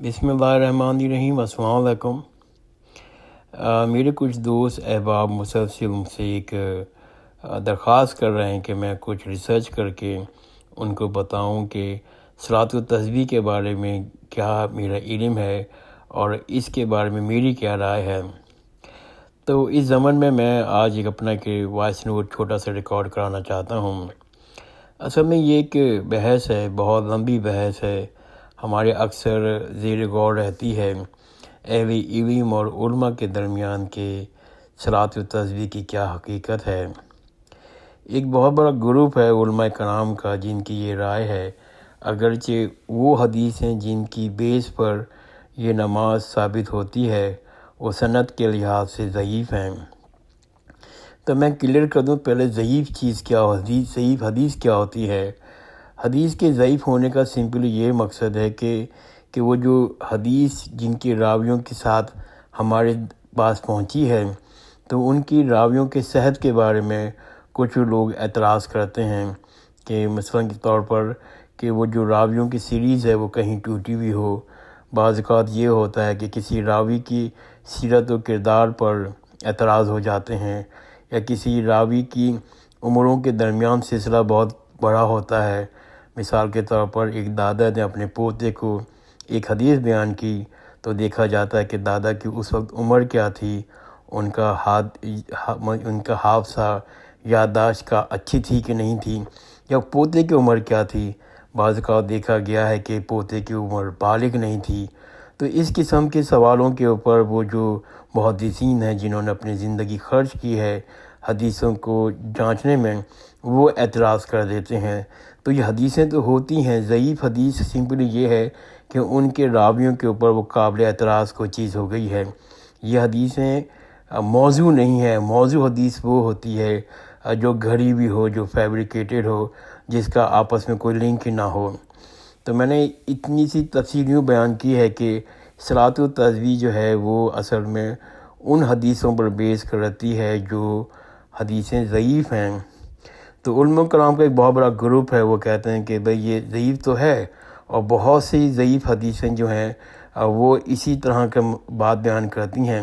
بسم اللہ الرحمن الرحیم۔ السلام علیکم۔ میرے کچھ دوست احباب مسلسل مجھ سے ایک درخواست کر رہے ہیں کہ میں کچھ ریسرچ کر کے ان کو بتاؤں کہ صلاۃ التسبیح کے بارے میں کیا میرا علم ہے اور اس کے بارے میں میری کیا رائے ہے۔ تو اس ضمن میں آج ایک اپنا وائس نوٹ چھوٹا سا ریکارڈ کرانا چاہتا ہوں۔ اصل میں یہ ایک بحث ہے، بہت لمبی بحث ہے، ہمارے اکثر زیر غور رہتی ہے اہل علم اور علماء کے درمیان کے صلاۃ التسبیح کی کیا حقیقت ہے۔ ایک بہت بڑا گروپ ہے علماء کرام کا جن کی یہ رائے ہے، اگرچہ وہ حدیثیں جن کی بیس پر یہ نماز ثابت ہوتی ہے وہ سند کے لحاظ سے ضعیف ہیں۔ تو میں کلیئر کر دوں پہلے ضعیف چیز کیا ہوتی، ضعیف حدیث کیا ہوتی ہے۔ حدیث کے ضعیف ہونے کا سمپلی یہ مقصد ہے کہ وہ جو حدیث جن کے راویوں کے ساتھ ہمارے پاس پہنچی ہے تو ان کی راویوں کے صحت کے بارے میں کچھ لوگ اعتراض کرتے ہیں کہ مثلاً کے طور پر کہ وہ جو راویوں کی سیریز ہے وہ کہیں ٹوٹی ہوئی ہو۔ بعض اوقات یہ ہوتا ہے کہ کسی راوی کی سیرت و کردار پر اعتراض ہو جاتے ہیں، یا کسی راوی کی عمروں کے درمیان سلسلہ بہت بڑا ہوتا ہے۔ مثال کے طور پر ایک دادا نے اپنے پوتے کو ایک حدیث بیان کی تو دیکھا جاتا ہے کہ دادا کی اس وقت عمر کیا تھی، ان کا حافظہ یادداشت کا اچھی تھی کہ نہیں تھی، یا پوتے کی عمر کیا تھی۔ بعض اوقات دیکھا گیا ہے کہ پوتے کی عمر بالغ نہیں تھی۔ تو اس قسم کے سوالوں کے اوپر وہ جو محدثین ہیں جنہوں نے اپنی زندگی خرچ کی ہے حدیثوں کو جانچنے میں، وہ اعتراض کر دیتے ہیں۔ تو یہ حدیثیں تو ہوتی ہیں، ضعیف حدیث سمپلی یہ ہے کہ ان کے راویوں کے اوپر وہ قابل اعتراض کوئی چیز ہو گئی ہے۔ یہ حدیثیں موضوع نہیں ہے۔ موضوع حدیث وہ ہوتی ہے جو گھڑی ہوئی ہو، جو فیبریکیٹڈ ہو، جس کا آپس میں کوئی لنک نہ ہو۔ تو میں نے اتنی سی تفصیل یوں بیان کی ہے کہ صلاۃ التسبیح جو ہے وہ اصل میں ان حدیثوں پر بیس کرتی ہے جو حدیثیں ضعیف ہیں۔ تو علماء کرام کا ایک بہت بڑا گروپ ہے، وہ کہتے ہیں کہ بھئی یہ ضعیف تو ہے، اور بہت سی ضعیف حدیثیں جو ہیں وہ اسی طرح کا بات بیان کرتی ہیں۔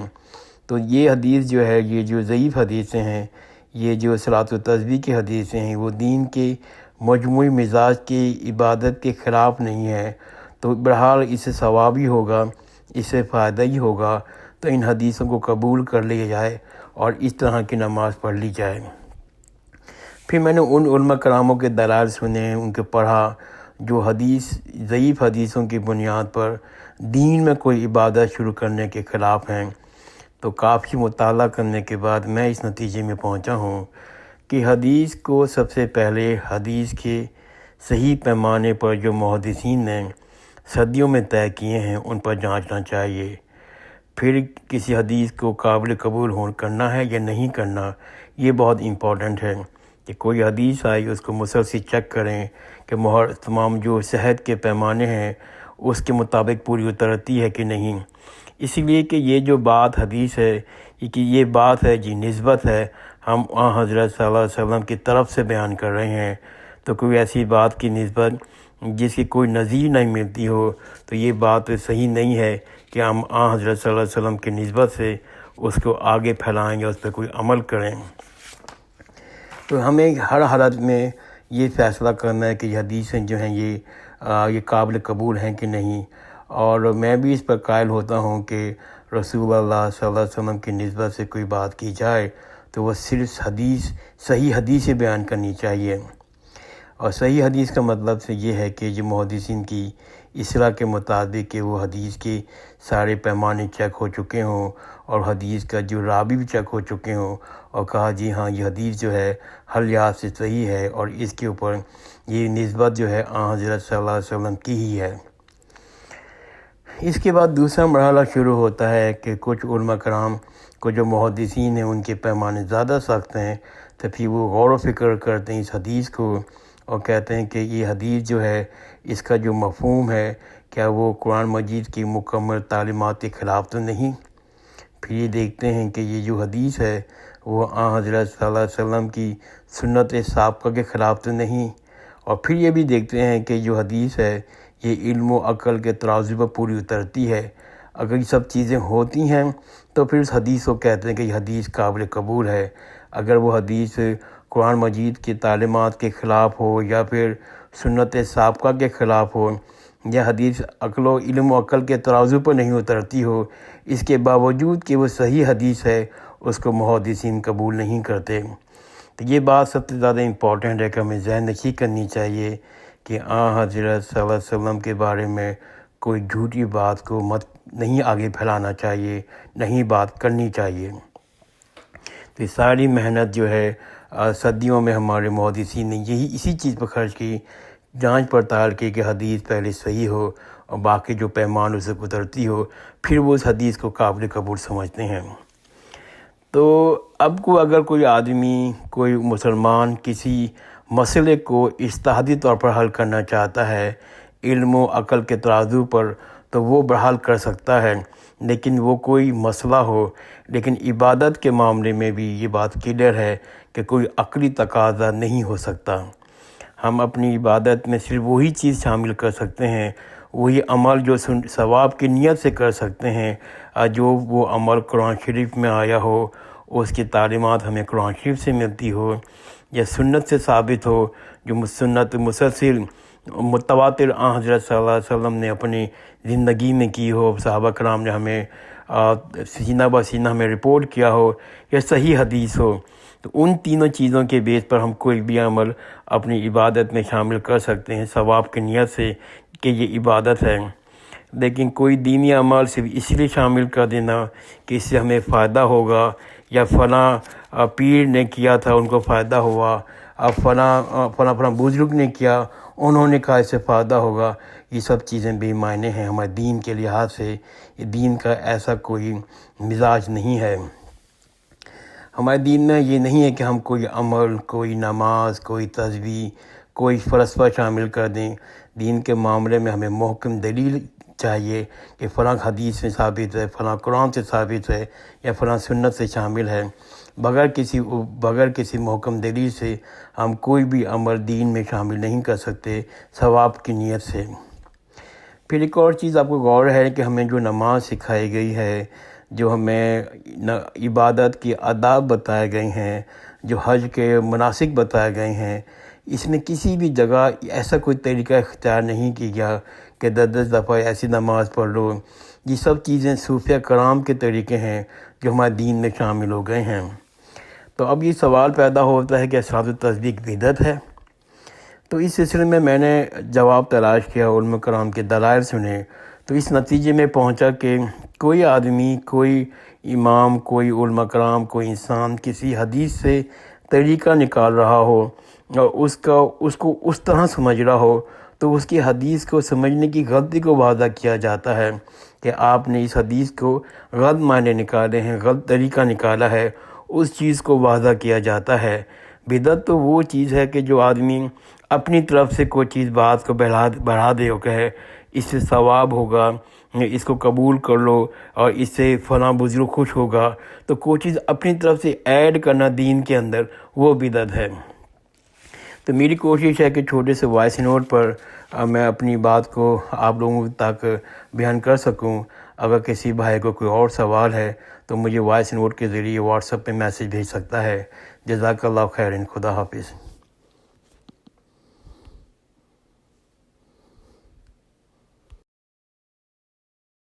تو یہ حدیث جو ہے، یہ جو ضعیف حدیثیں ہیں، یہ جو صلاۃ التسبیح کی حدیثیں ہیں، وہ دین کے مجموعی مزاج کی عبادت کے خلاف نہیں ہے۔ تو بہرحال اس سے ثواب ہی ہوگا، اس سے فائدہ ہی ہوگا، تو ان حدیثوں کو قبول کر لیا جائے اور اس طرح کی نماز پڑھ لی جائے۔ پھر میں نے ان علماء کراموں کے دلائل سنے، ان کے پڑھا جو ضعیف حدیثوں کی بنیاد پر دین میں کوئی عبادت شروع کرنے کے خلاف ہیں۔ تو کافی مطالعہ کرنے کے بعد میں اس نتیجے میں پہنچا ہوں کہ حدیث کو سب سے پہلے حدیث کے صحیح پیمانے پر جو محدثین نے صدیوں میں طے کیے ہیں ان پر جانچنا چاہیے۔ پھر کسی حدیث کو قابل قبول کرنا ہے یا نہیں کرنا، یہ بہت امپورٹنٹ ہے کہ کوئی حدیث آئی اس کو مسلسل چیک کریں کہ تمام جو صحت کے پیمانے ہیں اس کے مطابق پوری اترتی ہے کہ نہیں۔ اسی لیے کہ یہ جو بات حدیث ہے، کہ یہ بات ہے جی نسبت ہے، ہم حضرت صلی اللہ علیہ وسلم کی طرف سے بیان کر رہے ہیں۔ تو کوئی ایسی بات کی نسبت جس کی کوئی نظیر نہیں ملتی ہو تو یہ بات صحیح نہیں ہے کہ ہم حضرت صلی اللہ علیہ وسلم کی نسبت سے اس کو آگے پھیلائیں یا اس پہ کوئی عمل کریں۔ تو ہمیں ہر حالت میں یہ فیصلہ کرنا ہے کہ یہ حدیثیں جو ہیں یہ قابل قبول ہیں کہ نہیں۔ اور میں بھی اس پر قائل ہوتا ہوں کہ رسول اللہ صلی اللہ علیہ وسلم کی نسبت سے کوئی بات کی جائے تو وہ صرف صحیح حدیث ہی بیان کرنی چاہیے۔ اور صحیح حدیث کا مطلب سے یہ ہے کہ جو محدثین کی اصطلاح کے مطابق کہ وہ حدیث کے سارے پیمانے چیک ہو چکے ہوں اور حدیث کا جو راوی بھی چیک ہو چکے ہوں اور کہا جی ہاں یہ حدیث جو ہے ہر لحاظ سے صحیح ہے اور اس کے اوپر یہ نسبت جو ہے حضرت صلی اللہ علیہ وسلم کی ہی ہے۔ اس کے بعد دوسرا مرحلہ شروع ہوتا ہے کہ کچھ علماء کرام کو جو محدثین ہیں ان کے پیمانے زیادہ سخت ہیں، تو پھر وہ غور و فکر کرتے ہیں اس حدیث کو اور کہتے ہیں کہ یہ حدیث جو ہے اس کا جو مفہوم ہے کیا وہ قرآن مجید کی مکمل تعلیمات کے خلاف تو نہیں۔ پھر یہ دیکھتے ہیں کہ یہ جو حدیث ہے وہ حضرت صلی اللہ علیہ وسلم کی سنت ثابتہ کے خلاف تو نہیں، اور پھر یہ بھی دیکھتے ہیں کہ جو حدیث ہے یہ علم و عقل کے ترازو پر پوری اترتی ہے۔ اگر یہ سب چیزیں ہوتی ہیں تو پھر اس حدیث کو کہتے ہیں کہ یہ حدیث قابل قبول ہے۔ اگر وہ حدیث قرآن مجید کی تعلیمات کے خلاف ہو یا پھر سنت سابقہ کے خلاف ہو، یا حدیث عقل و علم و عقل کے ترازو پر نہیں اترتی ہو، اس کے باوجود کہ وہ صحیح حدیث ہے، اس کو محدثین قبول نہیں کرتے۔ تو یہ بات سب سے زیادہ امپورٹنٹ ہے کہ ہمیں ذہن نشین کرنی چاہیے کہ حضرت صلی اللہ علیہ وسلم کے بارے میں کوئی جھوٹی بات کو نہیں آگے پھیلانا چاہیے، نہیں بات کرنی چاہیے۔ تو یہ ساری محنت جو ہے صدیوں میں ہمارے محدثین نے اسی چیز پر خرچ کی، جانچ پڑتال کی کہ حدیث پہلے صحیح ہو اور باقی جو پیمان اسے اترتی ہو، پھر وہ اس حدیث کو قابل قبول سمجھتے ہیں۔ تو اب اگر کوئی آدمی، کوئی مسلمان کسی مسئلے کو اجتہادی طور پر حل کرنا چاہتا ہے علم و عقل کے ترازو پر، تو وہ بحال کر سکتا ہے، لیکن وہ کوئی مسئلہ ہو۔ لیکن عبادت کے معاملے میں بھی یہ بات کلیئر ہے کہ کوئی عقلی تقاضا نہیں ہو سکتا۔ ہم اپنی عبادت میں صرف وہی چیز شامل کر سکتے ہیں، وہی عمل جو ثواب کی نیت سے کر سکتے ہیں، جو وہ عمل قرآن شریف میں آیا ہو، اس کی تعلیمات ہمیں قرآن شریف سے ملتی ہو یا سنت سے ثابت ہو، جو سنت مسلسل متواتر حضرت صلی اللہ علیہ وسلم نے اپنی زندگی میں کی ہو، صحابہ کرام نے ہمیں سینہ بہ سینہ ہمیں رپورٹ کیا ہو، یا صحیح حدیث ہو۔ تو ان تینوں چیزوں کے بیس پر ہم کوئی بھی عمل اپنی عبادت میں شامل کر سکتے ہیں ثواب کی نیت سے کہ یہ عبادت ہے۔ لیکن کوئی دینی عمل صرف اس لیے شامل کر دینا کہ اس سے ہمیں فائدہ ہوگا، یا فلاں پیر نے کیا تھا ان کو فائدہ ہوا، اب فلاں بزرگ نے کیا انہوں نے کہا اس سے فائدہ ہوگا، یہ سب چیزیں بے معنی ہیں ہمارے دین کے لحاظ سے۔ یہ دین کا ایسا کوئی مزاج نہیں ہے۔ ہمارے دین میں یہ نہیں ہے کہ ہم کوئی عمل، کوئی نماز، کوئی تسبیح، کوئی فلسفہ شامل کر دیں۔ دین کے معاملے میں ہمیں محکم دلیل چاہیے کہ فلاں حدیث میں ثابت ہے، فلاں قرآن سے ثابت ہے، یا فلاں سنت سے شامل ہے۔ بغیر کسی محکم دلیل سے ہم کوئی بھی عمل دین میں شامل نہیں کر سکتے ثواب کی نیت سے۔ پھر ایک اور چیز آپ کو غور ہے کہ ہمیں جو نماز سکھائی گئی ہے، جو ہمیں عبادت کی آداب بتائے گئے ہیں، جو حج کے مناسک بتائے گئے ہیں، اس میں کسی بھی جگہ ایسا کوئی طریقہ اختیار نہیں کیا گیا کہ 10 دفعہ ایسی نماز پڑھ لو۔ یہ سب چیزیں صوفیہ کرام کے طریقے ہیں جو ہمارے دین میں شامل ہو گئے ہیں۔ تو اب یہ سوال پیدا ہوتا ہے کہ صلاۃ التسبیح بدعت ہے؟ تو اس سلسلے میں نے جواب تلاش کیا، علماء کرام کے دلائل سنے، تو اس نتیجے میں پہنچا کہ کوئی آدمی، کوئی امام، کوئی علماء کرام، کوئی انسان کسی حدیث سے طریقہ نکال رہا ہو اور اس کو اس طرح سمجھ رہا ہو، تو اس کی حدیث کو سمجھنے کی غلطی کو واضح کیا جاتا ہے کہ آپ نے اس حدیث کو غلط معنی نکالے ہیں، غلط طریقہ نکالا ہے، اس چیز کو واضح کیا جاتا ہے۔ بدعت تو وہ چیز ہے کہ جو آدمی اپنی طرف سے کوئی چیز بات کو بڑھا دے اور کہے اس سے ثواب ہوگا، اس کو قبول کر لو اور اس سے فلاں بزرگ خوش ہوگا، تو کوئی چیز اپنی طرف سے ایڈ کرنا دین کے اندر، وہ بدعت ہے۔ تو میری کوشش ہے کہ چھوٹے سے وائس نوٹ پر میں اپنی بات کو آپ لوگوں تک بیان کر سکوں۔ اگر کسی بھائی کو کوئی اور سوال ہے تو مجھے وائس نوٹ کے ذریعے واٹس ایپ پہ میسج بھیج سکتا ہے۔ جزاک اللہ خیرن، خدا حافظ۔